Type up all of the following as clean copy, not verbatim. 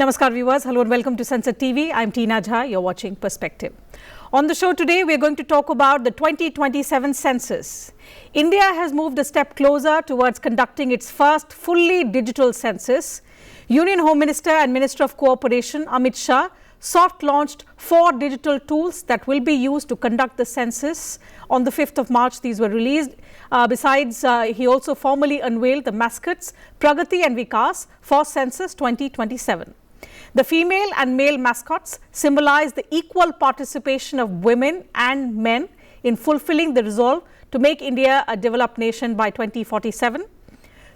Namaskar viewers, hello and welcome to Sansad TV. I'm Tina Jha, you're watching Perspective. On the show today, we're going to talk about the 2027 census. India has moved a step closer towards conducting its first fully digital census. Union Home Minister and Minister of Cooperation, Amit Shah, soft-launched 4 digital tools that will be used to conduct the census. On the 5th of March, these were released. Besides, he also formally unveiled the Mascots, Pragati and Vikas for Census 2027. The female and male mascots symbolize the equal participation of women and men in fulfilling the resolve to make India a developed nation by 2047.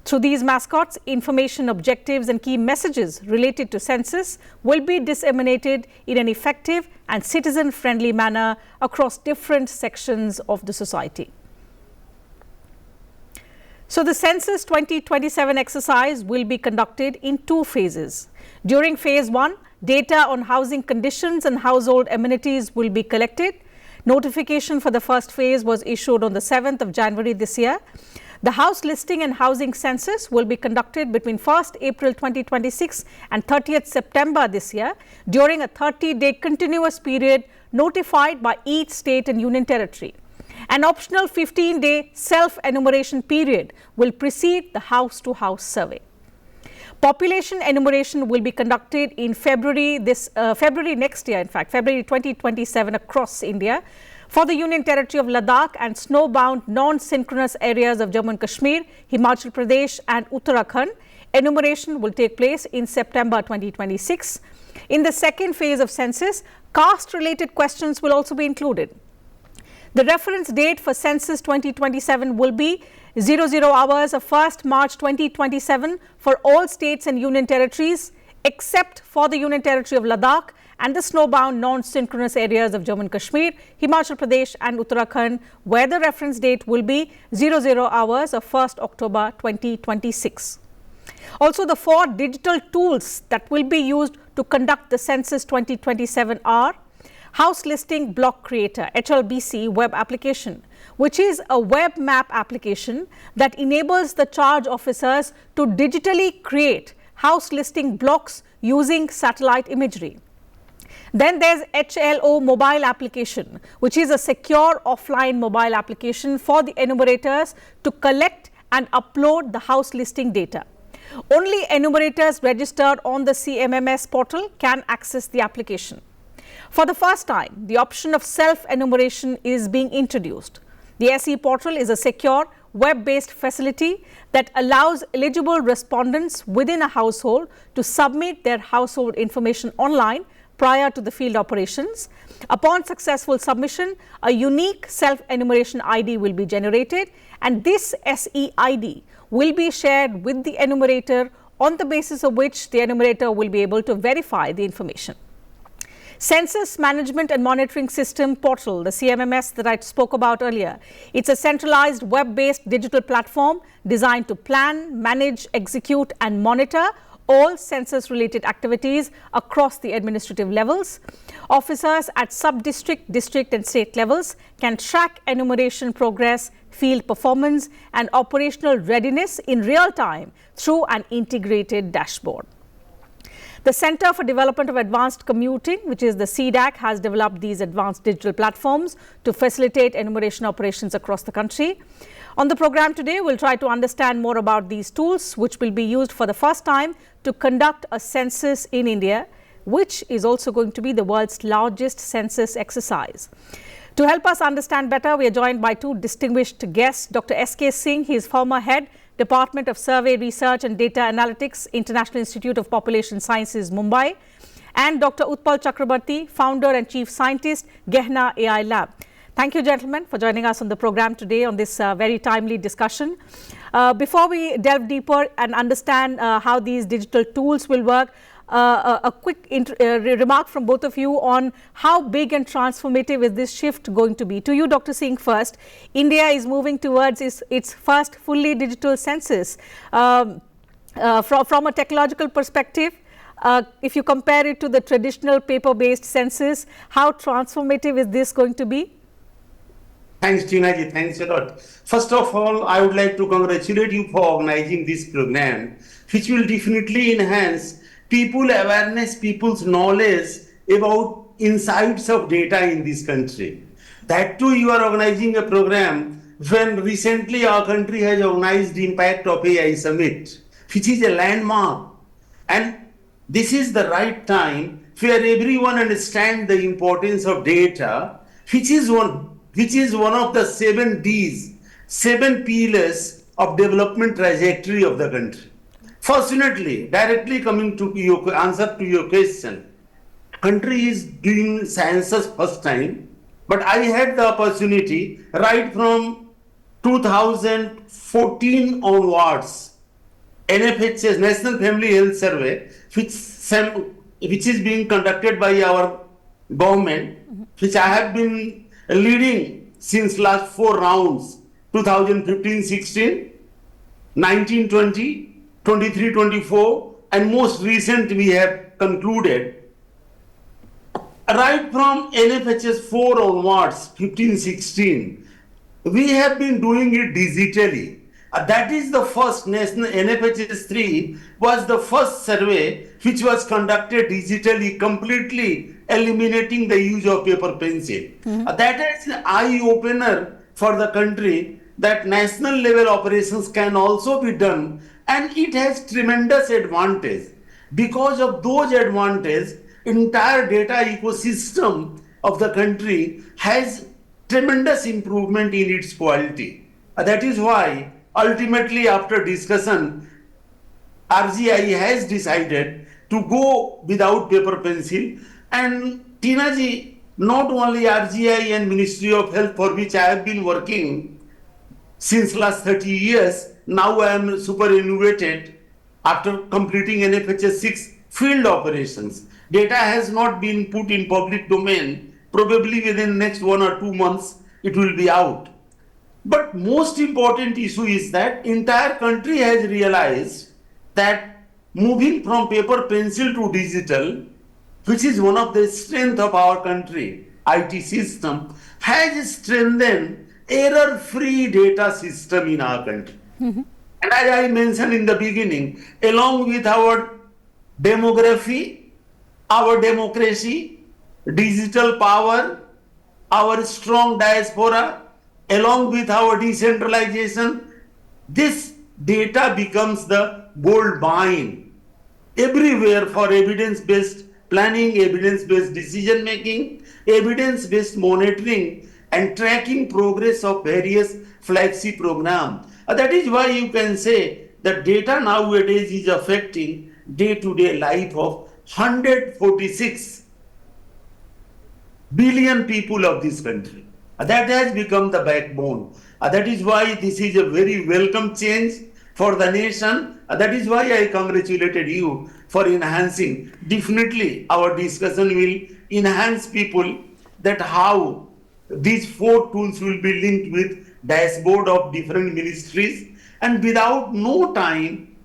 Through these mascots, information, objectives and key messages related to census will be disseminated in an effective and citizen-friendly manner across different sections of the society. So the Census 2027 exercise will be conducted in 2 phases. During phase 1, data on housing conditions and household amenities will be collected. Notification for the first phase was issued on the 7th of January this year. The house listing and housing census will be conducted between 1st April 2026 and 30th September this year during a 30-day continuous period notified by each state and union territory. An optional 15-day self-enumeration period will precede the house-to-house survey. Population enumeration will be conducted in February next year, in fact, February 2027 across India. For the Union Territory of Ladakh and snowbound non-synchronous areas of Jammu and Kashmir, Himachal Pradesh and Uttarakhand, enumeration will take place in September 2026. In the second phase of census, caste-related questions will also be included. The reference date for Census 2027 will be 00 hours of 1st March 2027 for all states and union territories except for the Union Territory of Ladakh and the snowbound non-synchronous areas of Jammu and Kashmir, Himachal Pradesh and Uttarakhand, where the reference date will be 00 hours of 1st October 2026. Also, the 4 digital tools that will be used to conduct the Census 2027 are House Listing Block Creator HLBC web application, which is a web map application that enables the charge officers to digitally create house listing blocks using satellite imagery. Then there's HLO mobile application, which is a secure offline mobile application for the enumerators to collect and upload the house listing data. Only enumerators registered on the CMMS portal can access the application. For the first time, the option of self-enumeration is being introduced. The SE portal is a secure, web-based facility that allows eligible respondents within a household to submit their household information online prior to the field operations. Upon successful submission, a unique self-enumeration ID will be generated, and this SE ID will be shared with the enumerator, on the basis of which the enumerator will be able to verify the information. Census Management and Monitoring System portal, the CMMS that I spoke about earlier. It's a centralized web-based digital platform designed to plan, manage, execute and monitor all census-related activities across the administrative levels. Officers at sub-district, district and state levels can track enumeration progress, field performance and operational readiness in real time through an integrated dashboard. The Center for Development of Advanced Computing, which is the C-DAC, has developed these advanced digital platforms to facilitate enumeration operations across the country. On the program today, we'll try to understand more about these tools, which will be used for the first time to conduct a census in India, which is also going to be the world's largest census exercise. To help us understand better, we are joined by 2 distinguished guests. Dr. S.K. Singh, he is former head, Department of Survey Research and Data Analytics, International Institute of Population Sciences, Mumbai, and Dr. Utpal Chakrabarti, founder and chief scientist, Gehna AI Lab. Thank you, gentlemen, for joining us on the program today on this very timely discussion. Before we delve deeper and understand how these digital tools will work, a quick remark from both of you on how big and transformative is this shift going to be. To you, Dr. Singh, first, India is moving towards its first fully digital census. From a technological perspective, if you compare it to the traditional paper-based census, how transformative is this going to be? Thanks, Tina ji. Thanks a lot. First of all, I would like to congratulate you for organizing this program, which will definitely enhance people awareness, people's knowledge about insights of data in this country. That too, you are organizing a program when recently our country has organized Impact of AI Summit, which is a landmark. And this is the right time where everyone understands the importance of data, which is one of the 7 Ds, 7 pillars of development trajectory of the country. Fortunately, directly coming to your answer to your question, country is doing census first time, but I had the opportunity right from 2014 onwards, NFHS National Family Health Survey, which is being conducted by our government, which I have been leading since last 4 rounds, 2015-16, 19-20, 23-24, and most recent we have concluded. Right from NFHS 4 onwards, 15-16, we have been doing it digitally. That is the first national, NFHS 3 was the first survey which was conducted digitally, completely eliminating the use of paper pencil. That is an eye-opener for the country that national level operations can also be done, and it has tremendous advantage. Because of those advantages, entire data ecosystem of the country has tremendous improvement in its quality. That is why ultimately after discussion, RGI has decided to go without paper pencil. And Tina ji, not only RGI and Ministry of Health, for which I have been working since last 30 years, now I am superannuated after completing NFHS 6 field operations. Data has not been put in public domain. Probably within next 1 or 2 months, it will be out. But most important issue is that entire country has realized that moving from paper pencil to digital, which is one of the strength of our country, IT system, has strengthened error-free data system in our country. And as I mentioned in the beginning, along with our demography, our democracy, digital power, our strong diaspora, along with our decentralization, this data becomes the gold mine everywhere for evidence-based planning, evidence-based decision making, evidence-based monitoring and tracking progress of various flagship programs. That is why you can say that data nowadays is affecting day-to-day life of 146 billion people of this country. That has become the backbone. That is why this is a very welcome change for the nation. That is why I congratulated you for enhancing. Definitely our discussion will enhance people that how these 4 tools will be linked with dashboard of different ministries, and without no time,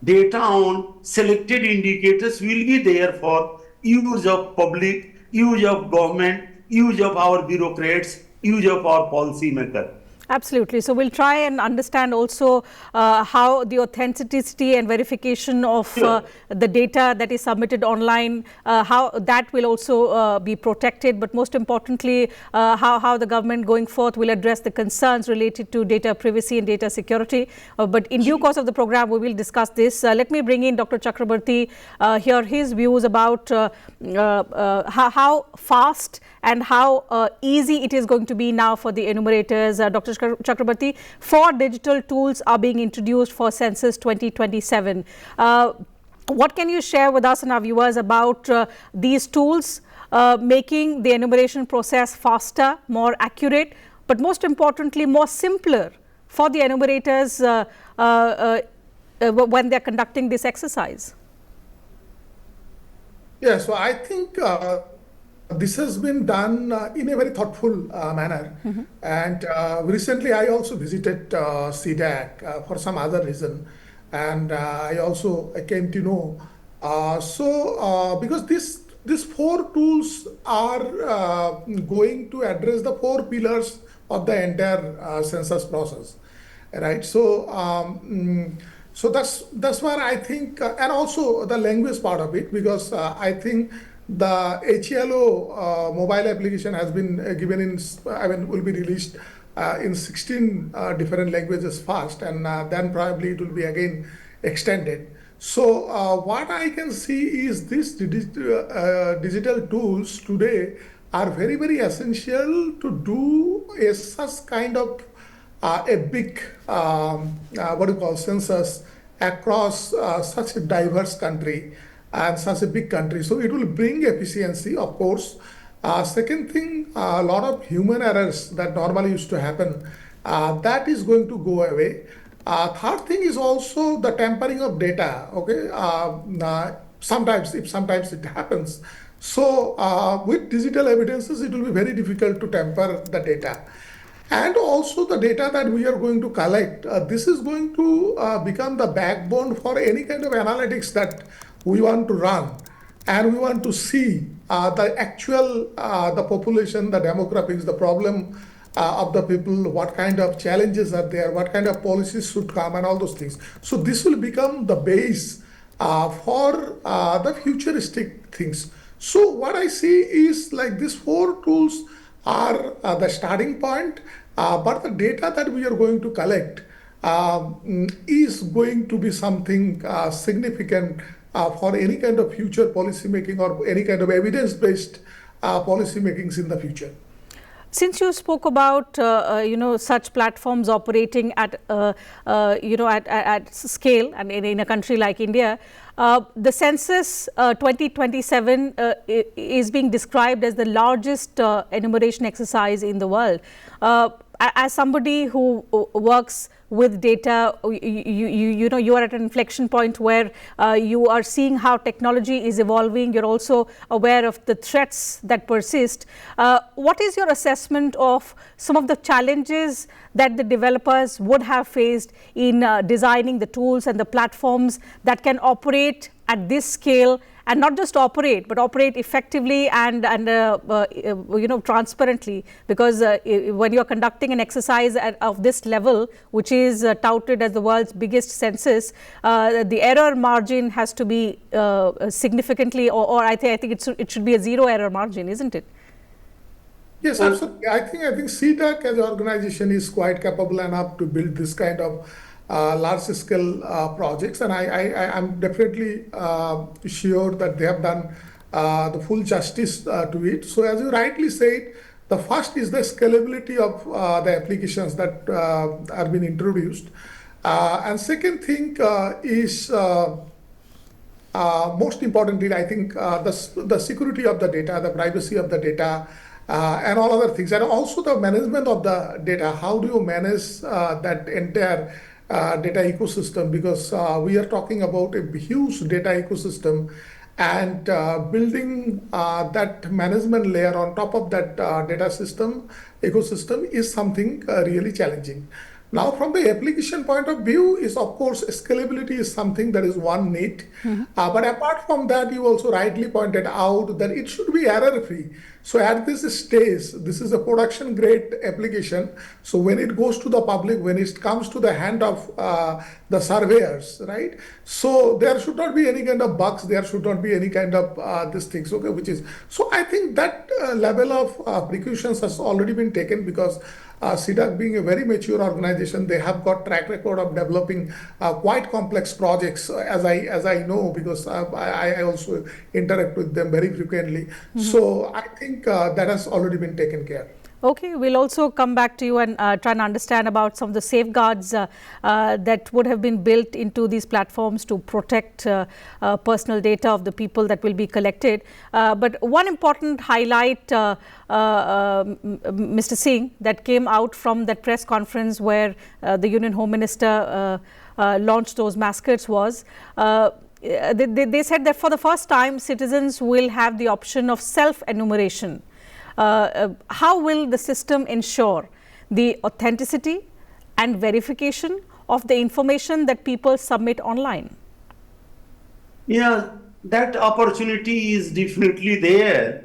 data on selected indicators will be there for use of public, use of government, use of our bureaucrats, use of our policymakers. Absolutely. So we'll try and understand also how the authenticity and verification of the data that is submitted online, how that will also be protected, but most importantly, how the government going forth will address the concerns related to data privacy and data security. But in due course of the program, we will discuss this. Let me bring in Dr. Chakrabarti, hear his views about how fast and how easy it is going to be now for the enumerators. Dr. Chakrabarti, 4 digital tools are being introduced for Census 2027. What can you share with us and our viewers about these tools, making the enumeration process faster, more accurate, but most importantly, more simpler for the enumerators when they are conducting this exercise? Yeah, so I think this has been done in a very thoughtful manner. And recently I also visited C-DAC for some other reason. And I also came to know. Because these 4 tools are going to address the 4 pillars of the entire census process, right? So So that's where I think, and also the language part of it, because I think the HELO mobile application has been given in, will be released in 16 different languages first, and then probably it will be again extended. So what I can see is these digital tools today are very, very essential to do such kind of a big, what do you call, census across such a diverse country and such a big country. So it will bring efficiency, of course. Second thing, a lot of human errors that normally used to happen, that is going to go away. Third thing is also the tampering of data. Okay, sometimes it happens. So with digital evidences, it will be very difficult to tamper the data. And also the data that we are going to collect, this is going to become the backbone for any kind of analytics that we want to run. And we want to see the actual, the population, the demographics, the problem of the people, what kind of challenges are there, what kind of policies should come, and all those things. So this will become the base for the futuristic things. So what I see is like these four tools are the starting point, but the data that we are going to collect is going to be something significant for any kind of future policy making or any kind of evidence-based policy makings in the future. Since you spoke about such platforms operating at at scale and in a country like India, the Census 2027 is being described as the largest enumeration exercise in the world. As somebody who works with data, you are at an inflection point where you are seeing how technology is evolving. You're also aware of the threats that persist. What is your assessment of some of the challenges that the developers would have faced in designing the tools and the platforms that can operate at this scale, and not just operate, but operate effectively and transparently? Because when you're conducting an exercise of this level, which is touted as the world's biggest census, the error margin has to be significantly, or I think it should be a zero error margin, isn't it? Yes, absolutely. I think C-DAC as an organization is quite capable enough to build this kind of large-scale projects, and I'm definitely sure that they have done the full justice to it. So as you rightly said, the first is the scalability of the applications that are being introduced. And second thing is, most importantly, I think the security of the data, the privacy of the data, and all other things, and also the management of the data. How do you manage that entire data ecosystem? Because we are talking about a huge data ecosystem, and building that management layer on top of that data ecosystem is something really challenging. Now, from the application point of view, is of course scalability is something that is one need. But apart from that, you also rightly pointed out that it should be error-free. So at this stage, this is a production-grade application. So when it goes to the public, when it comes to the hand of the surveyors, right? So there should not be any kind of bugs. There should not be any kind of these things. Okay, which is, so I think that level of precautions has already been taken, because C-DAC being a very mature organization, they have got track record of developing quite complex projects, as I know, because I also interact with them very frequently. So I think that has already been taken care. Okay, we'll also come back to you and try and understand about some of the safeguards that would have been built into these platforms to protect personal data of the people that will be collected. But one important highlight, Mr. Singh, that came out from that press conference where the Union Home Minister launched those mascots was, they said that for the first time, citizens will have the option of self-enumeration. How will the system ensure the authenticity and verification of the information that people submit online? Yeah, that opportunity is definitely there.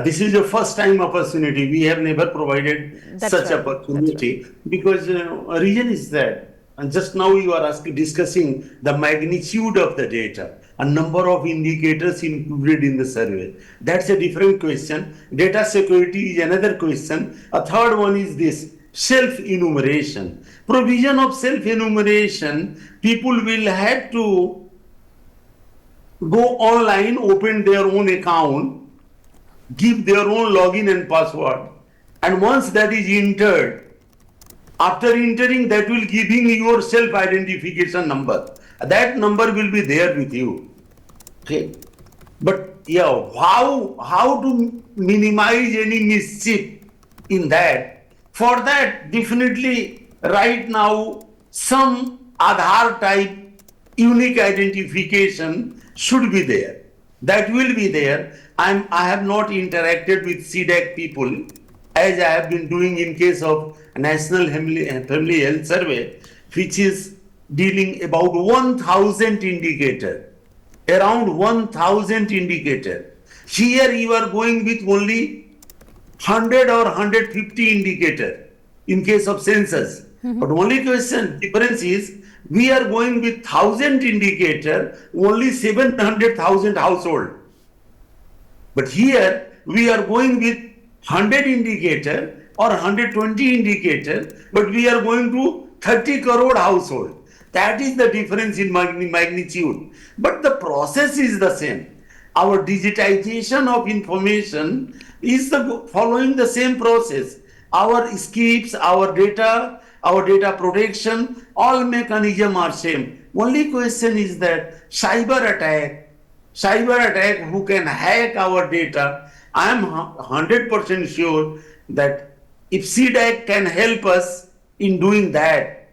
This is the first time opportunity. We have never provided such opportunity, because reason is that and just now you are discussing the magnitude of the data, a number of indicators included in the survey. That's a different question. Data security is another question. A third one is this self-enumeration. Provision of self-enumeration, people will have to go online, open their own account, give their own login and password, and once that is entered, after entering, that will giving your self-identification number. That number will be there with you. Okay, but yeah, how to minimize any mischief in that? For that, definitely right now some Aadhaar type unique identification should be there. That will be there. I have not interacted with C-DAC people as I have been doing in case of National Family Health Survey, which is dealing about 1,000 indicator, around 1,000 indicator. Here you are going with only 100 or 150 indicator in case of census. But only difference is we are going with 1,000 indicator, only 700,000 household. But here we are going with 100 indicator or 120 indicator, but we are going to 30 crore household. That is the difference in magnitude. But the process is the same. Our digitization of information is following the same process. Our skips, our data protection, all mechanism are same. Only question is that cyber attack who can hack our data. I am 100% sure that if C-DAC can help us in doing that.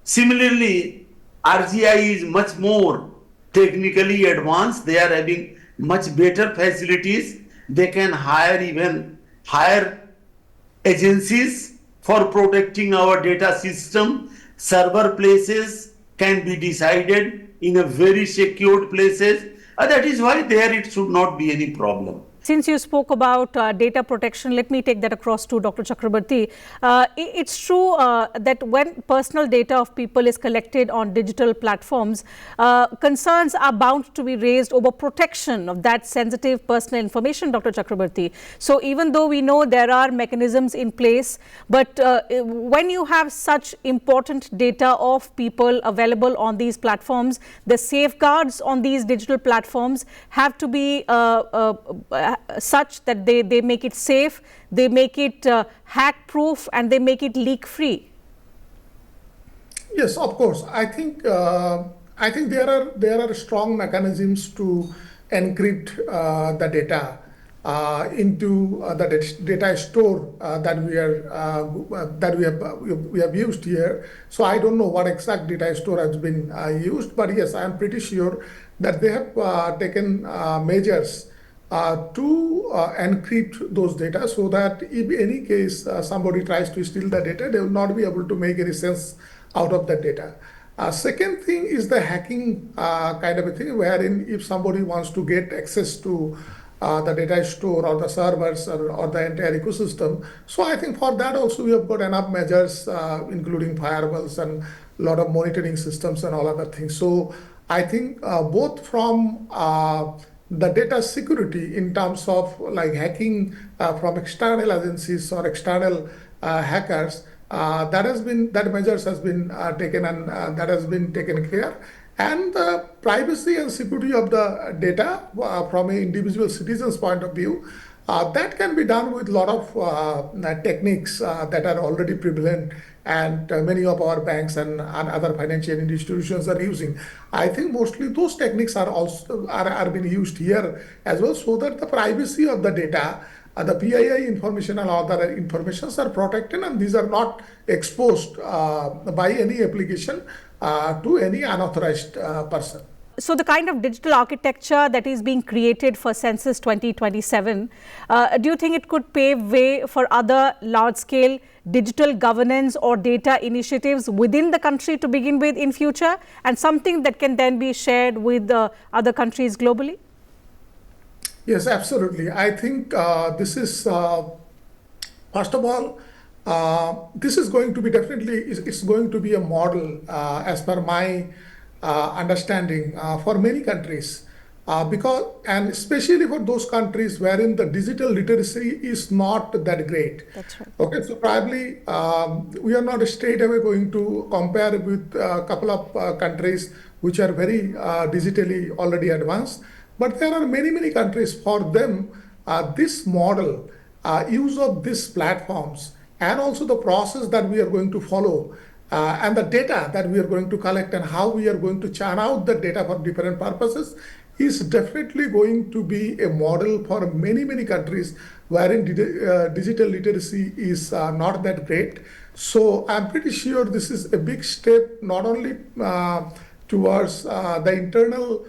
Similarly, RGI is much more technically advanced. They are having much better facilities. They can hire agencies for protecting our data system. Server places can be decided in a very secured places. That is why there it should not be any problem. Since you spoke about data protection, let me take that across to Dr. Chakrabarti. It's true that when personal data of people is collected on digital platforms, concerns are bound to be raised over protection of that sensitive personal information, Dr. Chakrabarti. So even though we know there are mechanisms in place, but when you have such important data of people available on these platforms, the safeguards on these digital platforms have to be such that they make it safe, they make it hack proof, and they make it leak free. Yes, of course. I think there are strong mechanisms to encrypt the data into the data store that we have used here. So I don't know what exact data store has been used, but yes, I am pretty sure that they have taken measures to encrypt those data so that if any case somebody tries to steal the data, they will not be able to make any sense out of that data. Second thing is the hacking kind of a thing, wherein if somebody wants to get access to the data store or the servers or the entire ecosystem. So I think for that also we have got enough measures, including firewalls and a lot of monitoring systems and all other things. So I think both from the data security in terms of like hacking from external agencies or external hackers, that measures has been taken and that has been taken care. And the privacy and security of the data from an individual citizen's point of view, that can be done with a lot of techniques that are already prevalent and many of our banks and other financial institutions are using. I think mostly those techniques are also are being used here as well, so that the privacy of the data, the PII information and other informations are protected, and these are not exposed by any application to any unauthorized person. So the kind of digital architecture that is being created for Census 2027, do you think it could pave way for other large-scale digital governance or data initiatives within the country to begin with in future, and something that can then be shared with other countries globally? Yes, absolutely. I think this is, first of all, this is going to be definitely, it's going to be a model as per my understanding for many countries. And especially for those countries wherein the digital literacy is not that great. That's right. Okay, so probably we are not straight away going to compare with a couple of countries which are very digitally already advanced, but there are many countries for them this model, use of these platforms, and also the process that we are going to follow, and the data that we are going to collect and how we are going to churn out the data for different purposes is definitely going to be a model for many countries wherein digital literacy is not that great. So I'm pretty sure this is a big step, not only towards the internal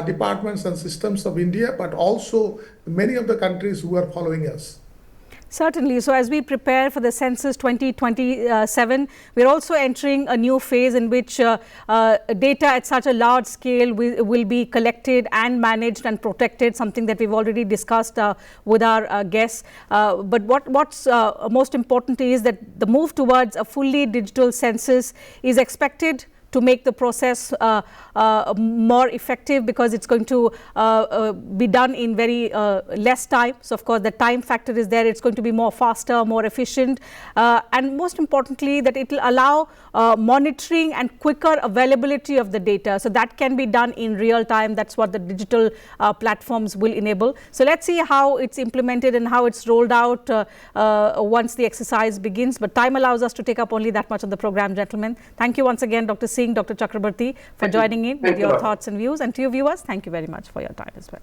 departments and systems of India, but also many of the countries who are following us. Certainly. So as we prepare for the census 2027, we're also entering a new phase in which data at such a large scale will be collected and managed and protected, something that we've already discussed with our guests. But what's most important is that the move towards a fully digital census is expected to make the process more effective, because it's going to be done in very less time. So of course the time factor is there. It's going to be more faster, more efficient, and most importantly that it will allow monitoring and quicker availability of the data. So that can be done in real time. That's what the digital platforms will enable. So let's see how it's implemented and how it's rolled out once the exercise begins. But time allows us to take up only that much of the program, gentlemen. Thank you once again, Dr. Singh, Dr. Chakrabarti, for joining in with your thoughts and views. And to you viewers, thank you very much for your time as well.